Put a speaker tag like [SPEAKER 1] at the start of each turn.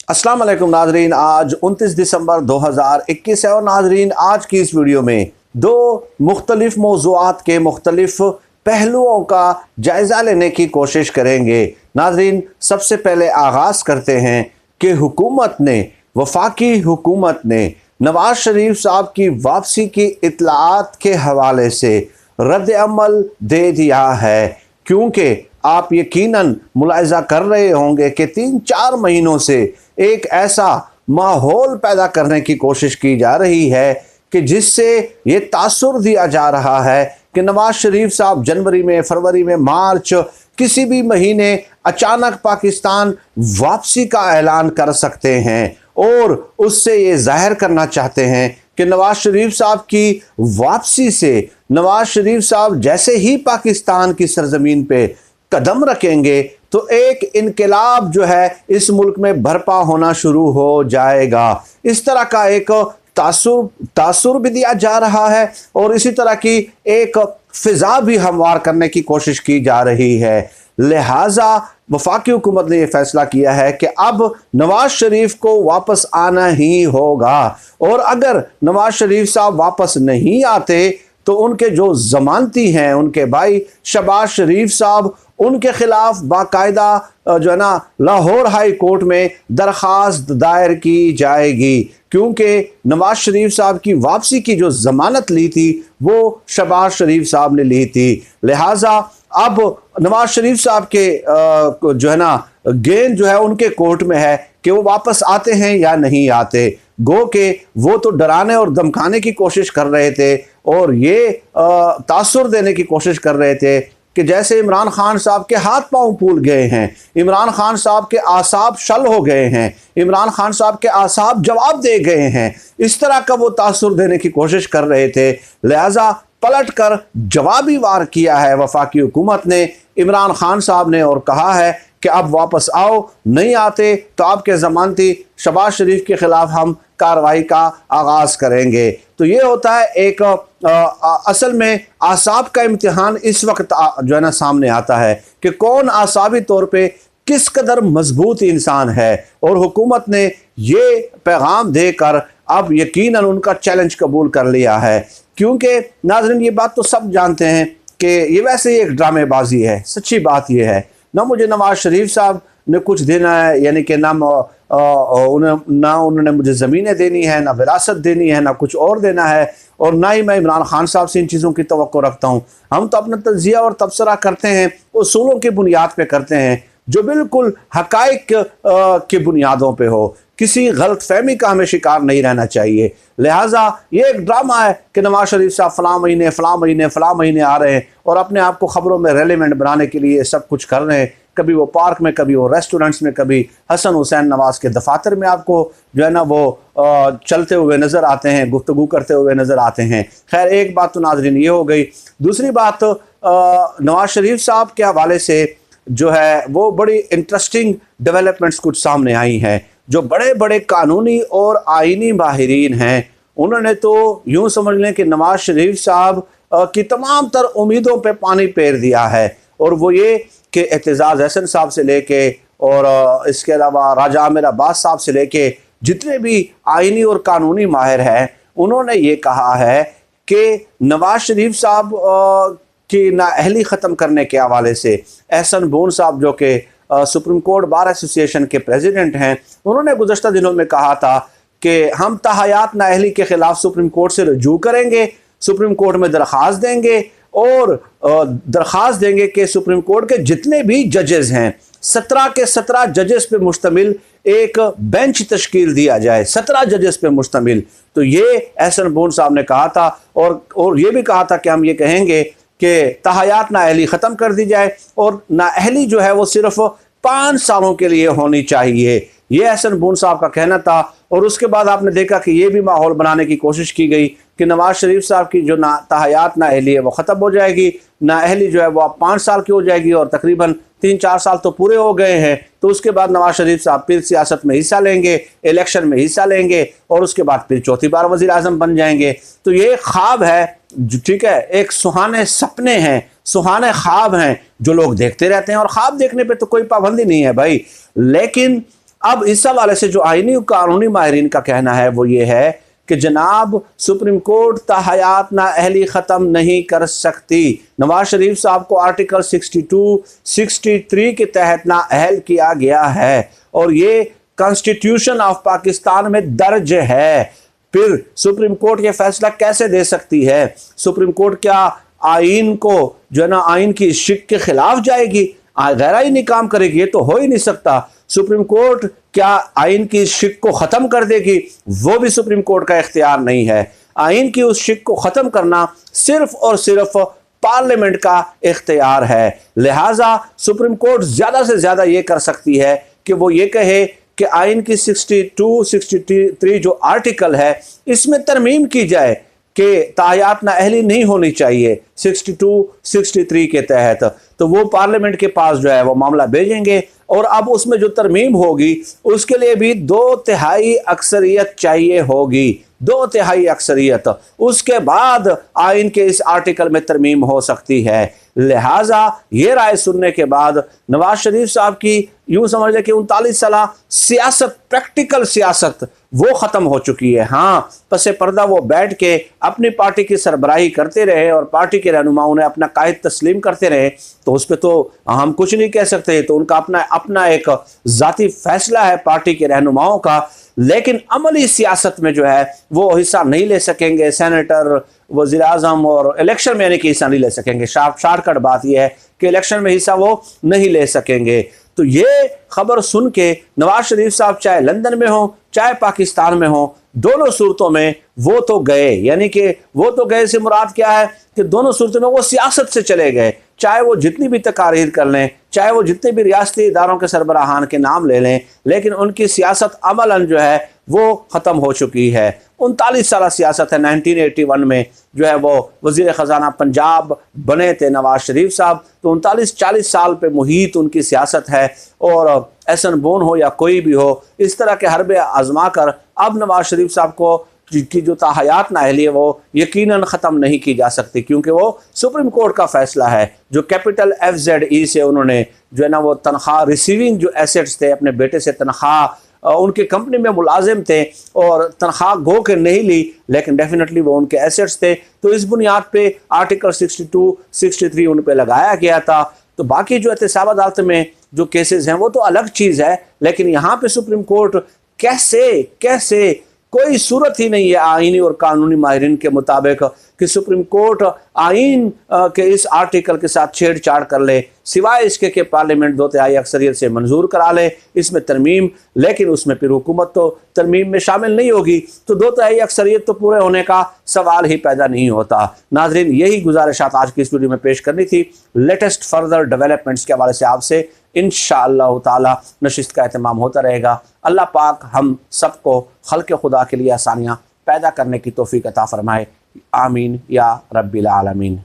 [SPEAKER 1] अस्सलाम वालेकुम नाजरीन, आज 29 दिसंबर 2021 है और नाजरीन आज की इस वीडियो में दो मुख्तलिफ मौज़ूआत के मुख्तलिफ पहलुओं का जायज़ा लेने की कोशिश करेंगे। नाजरीन सबसे पहले आगाज़ करते हैं कि हुकूमत ने, वफाकी हुकूमत ने नवाज शरीफ साहब की वापसी की इत्तलाआत के हवाले से रद्द अमल दे दिया है, क्योंकि आप यकीनन मुलाहिज़ा कर रहे होंगे कि 3-4 महीनों से एक ऐसा माहौल पैदा करने की कोशिश की जा रही है कि जिससे ये तासुर दिया जा रहा है कि नवाज शरीफ साहब जनवरी में, फरवरी में, मार्च किसी भी महीने अचानक पाकिस्तान वापसी का ऐलान कर सकते हैं और उससे ये जाहिर करना चाहते हैं कि नवाज शरीफ साहब की वापसी से नवाज शरीफ साहब जैसे ही पाकिस्तान की सरजमीन पे कदम रखेंगे तो एक इनकलाब जो है इस मुल्क में बर्पा होना शुरू हो जाएगा। इस तरह का एक तासुर भी दिया जा रहा है और इसी तरह की एक फिजा भी हमवार करने की कोशिश की जा रही है। लिहाजा वफाकी हुकूमत ने यह फैसला किया है कि अब नवाज शरीफ को वापस आना ही होगा और अगर नवाज शरीफ साहब वापस नहीं आते तो उनके जो जमानती हैं, उनके भाई शहबाज शरीफ साहब, उनके खिलाफ बाकायदा जो है ना लाहौर हाई कोर्ट में दरख्वास्त दायर की जाएगी, क्योंकि नवाज शरीफ साहब की वापसी की जो जमानत ली थी वो शहबाज शरीफ साहब ने ली थी। लिहाजा अब नवाज शरीफ साहब के जो है ना गेंद जो है उनके कोर्ट में है कि वो वापस आते हैं या नहीं आते। गो के वो तो डराने और धमकाने की कोशिश कर रहे थे और ये तासुर देने की कोशिश कर रहे थे कि जैसे इमरान खान साहब के हाथ पांव फूल गए हैं, इमरान खान साहब के आसाब शल हो गए हैं, इमरान खान साहब के आसाब जवाब दे गए हैं, इस तरह का वो तासुर देने की कोशिश कर रहे थे। लिहाजा पलट कर जवाबी वार किया है वफाकी हुकूमत ने, इमरान खान साहब ने, और कहा है कि अब वापस आओ, नहीं आते तो आपके ज़मानती शहबाज शरीफ के ख़िलाफ़ हम कार्रवाई का आगाज़ करेंगे। तो ये होता है एक असल में आसाब का इम्तिहान इस वक्त जो है ना सामने आता है कि कौन आसाबी तौर पे किस कदर मजबूत इंसान है, और हुकूमत ने ये पैगाम देकर अब यकीनन उनका चैलेंज कबूल कर लिया है। क्योंकि नाज़रीन ये बात तो सब जानते हैं कि ये वैसे ही एक ड्रामेबाजी है। सच्ची बात ये है, ना मुझे नवाज शरीफ साहब ने कुछ देना है, यानी कि ना उन्होंने मुझे ज़मीनें देनी है, ना विरासत देनी है, ना कुछ और देना है, और ना ही मैं इमरान खान साहब से इन चीज़ों की तवक्को रखता हूँ। हम तो अपना तज़किया और तबसरा करते हैं उसूलों की बुनियाद पे करते हैं जो बिल्कुल हक़ाइक़ की बुनियादों पे हो। किसी गलत फहमी का हमें शिकार नहीं रहना चाहिए। लिहाजा ये एक ड्रामा है कि नवाज शरीफ साहब फ़लाँ महीने आ रहे हैं और अपने आप को ख़बरों में रेलिवेंट बनाने के लिए सब कुछ कर रहे हैं। कभी वो पार्क में, कभी वो रेस्टोरेंट्स में, कभी हसन हुसैन नवाज के दफातर में आपको जो है ना वो चलते हुए नज़र आते हैं, गुफ्तगू करते हुए नज़र आते हैं। खैर एक बात तो नाज़रीन ये हो गई। दूसरी बात नवाज शरीफ साहब के हवाले से जो है वो बड़ी इंटरेस्टिंग डेवलपमेंट्स कुछ सामने आई हैं। जो बड़े बड़े कानूनी और आइनी माहिरीन हैं उन्होंने तो यूँ समझ लें कि नवाज शरीफ साहब की तमाम तर उम्मीदों पे पानी फेर दिया है, और वो ये कि एतजाज़ हसन साहब से लेके और इसके अलावा राजा आमिर अब्बास साहब से लेके जितने भी आइनी और कानूनी माहिर हैं उन्होंने ये कहा है कि नवाज शरीफ साहब की नाअहली ख़त्म करने के हवाले से एहसन बोन साहब जो कि सुप्रीम कोर्ट बार एसोसिएशन के प्रेसिडेंट हैं, उन्होंने गुज़श्ता दिनों में कहा था कि हम तहयात नाअहली के ख़िलाफ़ सुप्रीम कोर्ट से रजू करेंगे, सुप्रीम कोर्ट में दरख्वास्त देंगे और दरख्वास्त देंगे कि सुप्रीम कोर्ट के जितने भी जजेस हैं 17 के 17 जजेस पे मुश्तमिल एक बेंच तश्कील दिया जाए, 17 जजेस पे मुश्तमिल। तो ये एहसन बोन साहब ने कहा था और ये भी कहा था कि हम ये कहेंगे कि तहयात नाअहली ख़त्म कर दी जाए और नाअहली जो है वो सिर्फ 5 सालों के लिए होनी चाहिए। ये एहसन बोन साहब का कहना था। और उसके बाद आपने देखा कि ये भी माहौल बनाने की कोशिश की गई कि नवाज शरीफ साहब की जो तहयात नाअहली है वो ख़त्म हो जाएगी, नाअहली जो है वो अब 5 साल की हो जाएगी और तकरीबन 3-4 साल तो पूरे हो गए हैं। तो उसके बाद नवाज शरीफ साहब फिर सियासत में हिस्सा लेंगे, इलेक्शन में हिस्सा लेंगे और उसके बाद फिर चौथी बार वज़ीर आज़म बन जाएंगे। तो ये ख्वाब है, ठीक है, एक सुहाने सपने हैं, सुहाने ख्वाब हैं जो लोग देखते रहते हैं। और ख्वाब देखने पे तो कोई पाबंदी नहीं है भाई, लेकिन अब इस हवाले से जो आईनी और कानूनी माहिरीन का कहना है वो ये है कि जनाब सुप्रीम कोर्ट ताहयात नाअहली ख़त्म नहीं कर सकती। नवाज शरीफ साहब को आर्टिकल 62, 63 के तहत नाअहल किया गया है और ये कॉन्स्टिट्यूशन ऑफ पाकिस्तान में दर्ज है। फिर सुप्रीम कोर्ट ये फैसला कैसे दे सकती है? सुप्रीम कोर्ट क्या आइन को जो है ना आइन की शिक के खिलाफ जाएगी, गैर आइनी काम करेगी? ये तो हो ही नहीं सकता। सुप्रीम कोर्ट क्या आइन की शिक को ख़त्म कर देगी? वो भी सुप्रीम कोर्ट का इख्तियार नहीं है। आइन की उस शिक को ख़त्म करना सिर्फ और सिर्फ पार्लियामेंट का इख्तियार है। लिहाजा सुप्रीम कोर्ट ज़्यादा से ज़्यादा ये कर सकती है कि वो ये कहे कि आइन की 62, 63 जो आर्टिकल है इसमें तरमीम की जाए कि ताहयात नाअहली नहीं होनी चाहिए 62, 63 के तहत। तो वो पार्लियामेंट के पास जो है वो मामला भेजेंगे और अब उसमें जो तरमीम होगी उसके लिए भी 2/3 अक्सरियत चाहिए होगी, 2/3 अक्सरियत। उसके बाद आइन के इस आर्टिकल में तरमीम हो सकती है। लिहाजा ये राय सुनने के बाद नवाज शरीफ साहब की यूं समझ लें कि 39 साल सियासत, प्रैक्टिकल सियासत वो ख़त्म हो चुकी है। हाँ, पसे पर्दा वो बैठ के अपनी पार्टी की सरबराही करते रहे और पार्टी के रहनुमाओं ने अपना कायद तस्लीम करते रहे, तो उस पर तो हम कुछ नहीं कह सकते। तो उनका अपना एक ज़ाती फैसला है पार्टी के रहनुमाओं का, लेकिन अमली सियासत में जो है वो हिस्सा नहीं ले सकेंगे। सेनेटर, वज़ीर आज़म और इलेक्शन में यानी कि हिस्सा नहीं ले सकेंगे। शॉर्टकट बात यह है कि इलेक्शन में हिस्सा वो नहीं ले सकेंगे। तो ये खबर सुन के नवाज शरीफ साहब चाहे लंदन में हो चाहे पाकिस्तान में हो, दोनों सूरतों में वो तो गए। यानी कि वो तो गए से मुराद क्या है कि दोनों सूरतों में वो सियासत से चले गए। चाहे वो जितनी भी तकारीर कर लें, चाहे वो जितने भी रियासती इदारों के सरबराहान के नाम ले लें, लेकिन उनकी सियासत अमलन जो है वो ख़त्म हो चुकी है। 39 साल सियासत है। 1981 में जो है वो वज़ीर ख़जाना पंजाब बने थे नवाज शरीफ साहब। तो 39-40 साल पे मुहीत उनकी सियासत है और एहसन बोन हो या कोई भी हो, इस तरह के हरबे आजमा कर अब नवाज शरीफ साहब को की जो ताहयात नाअहली है वो यकीनन ख़त्म नहीं की जा सकती, क्योंकि वो सुप्रीम कोर्ट का फ़ैसला है। जो कैपिटल FZE से उन्होंने जो है ना वो तनख्वाह, रिसीविंग जो एसेट्स थे, अपने बेटे से तनख्वाह, उनके कंपनी में मुलाजिम थे और तनख्वाह गो के नहीं ली, लेकिन डेफिनेटली वो उनके एसेट्स थे। तो इस बुनियाद पे आर्टिकल 62, 63 उन पे लगाया गया था। तो बाकी जो एहतसाब अदालत में जो केसेस हैं वो तो अलग चीज़ है, लेकिन यहाँ पे सुप्रीम कोर्ट कैसे कोई सूरत ही नहीं है आईनी और कानूनी माहिरीन के मुताबिक कि सुप्रीम कोर्ट आइन के इस आर्टिकल के साथ छेड़छाड़ कर ले, सिवाय इसके कि पार्लियामेंट 2/3 अक्सरियत से मंजूर करा ले इसमें तरमीम। लेकिन उसमें फिर हुकूमत तो तरमीम में शामिल नहीं होगी, तो 2/3 अक्सरियत तो पूरे होने का सवाल ही पैदा नहीं होता। नाजरीन, यही गुजारिशात आज की इस वीडियो में पेश करनी थी। लेटेस्ट फर्दर डेवलपमेंट्स के हवाले से आपसे इंशाअल्लाह ताला नशिस्त का एहतमाम होता रहेगा। अल्लाह पाक हम सबको खल्क़ खुदा के लिए आसानियाँ पैदा करने की तौफीक अता फरमाए। आमीन या रब्बिल आलमीन।